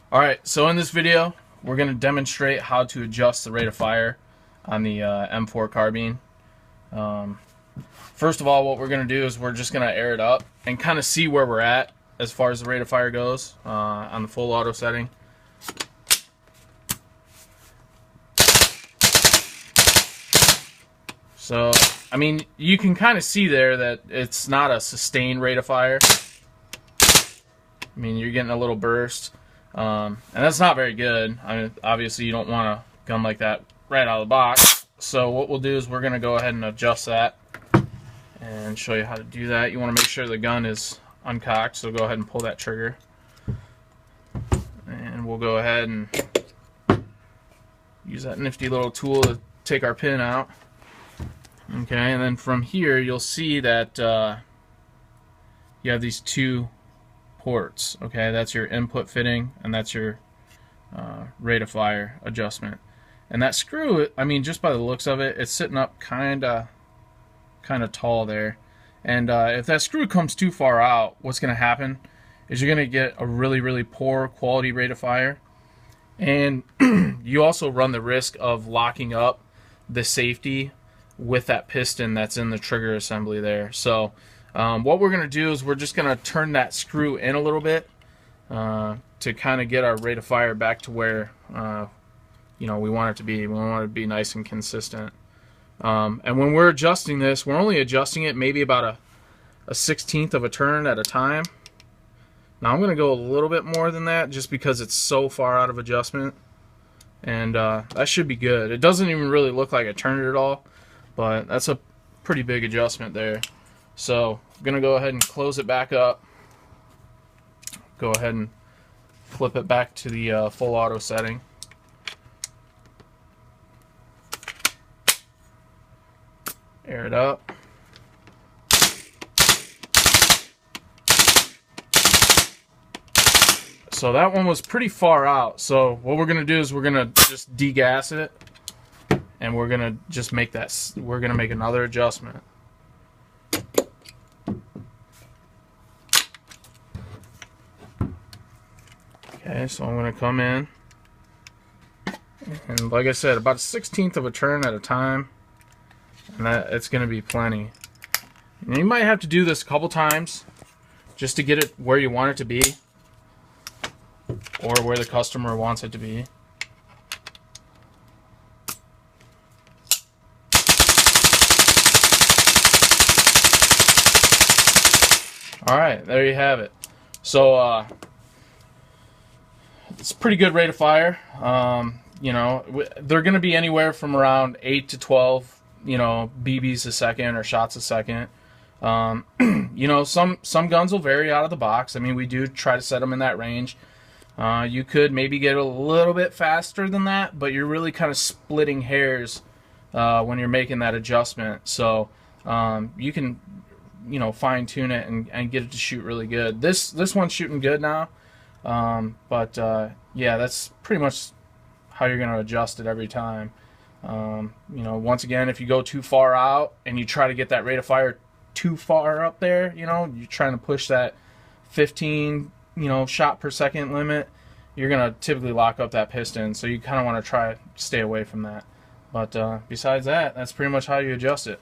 Alright, so in this video, we're going to demonstrate how to adjust the rate of fire on the M4 carbine. First of all, what we're going to do is we're just going to air it up and kind of see where we're at as far as the rate of fire goes on the full auto setting. So, I mean, you can kind of see there that it's not a sustained rate of fire. I mean, you're getting a little burst. And that's not very good. I mean, obviously you don't want a gun like that right out of the box. So what we'll do is we're going to go ahead and adjust that and show you how to do that. You want to make sure the gun is uncocked, so go ahead and pull that trigger. And we'll go ahead and use that nifty little tool to take our pin out. Okay, and then from here you'll see that you have these two ports. Okay, that's your input fitting and that's your rate of fire adjustment. And that screw, I mean, just by the looks of it, it's sitting up kind of tall there. And if that screw comes too far out, what's going to happen is you're going to get a really poor quality rate of fire. And you also run the risk of locking up the safety with that piston that's in the trigger assembly there. So what we're going to do is we're just going to turn that screw in a little bit to kind of get our rate of fire back to where you know, we want it to be. We want it to be nice and consistent. And when we're adjusting this, we're only adjusting it maybe about a 1/16 of a turn at a time. Now I'm going to go a little bit more than that just because it's so far out of adjustment. And that should be good. It doesn't even really look like I turned it at all, but that's a pretty big adjustment there. So I'm going to go ahead and close it back up. Go ahead and flip it back to the full auto setting. Air it up. So that one was pretty far out. So what we're going to do is we're going to just degas it. And we're going to just make that, we're going to make another adjustment. Okay, so I'm going to come in. And like I said, about a 1/16 of a turn at a time. And that it's going to be plenty. And you might have to do this a couple times just to get it where you want it to be. Or where the customer wants it to be. Alright, there you have it. So, it's a pretty good rate of fire. You know, they're going to be anywhere from around 8 to 12, you know, BBs a second or shots a second. You know, some guns will vary out of the box. I mean, we do try to set them in that range. You could maybe get a little bit faster than that, but you're really kind of splitting hairs when you're making that adjustment. So you can, you know, fine tune it and get it to shoot really good. This one's shooting good now, but yeah, that's pretty much how you're going to adjust it every time. You know, once again, if you go too far out and you try to get that rate of fire too far up there, you know, you're trying to push that 15, you know, shot per second limit, you're going to typically lock up that piston. So you kind of want to try to stay away from that. But besides that, that's pretty much how you adjust it.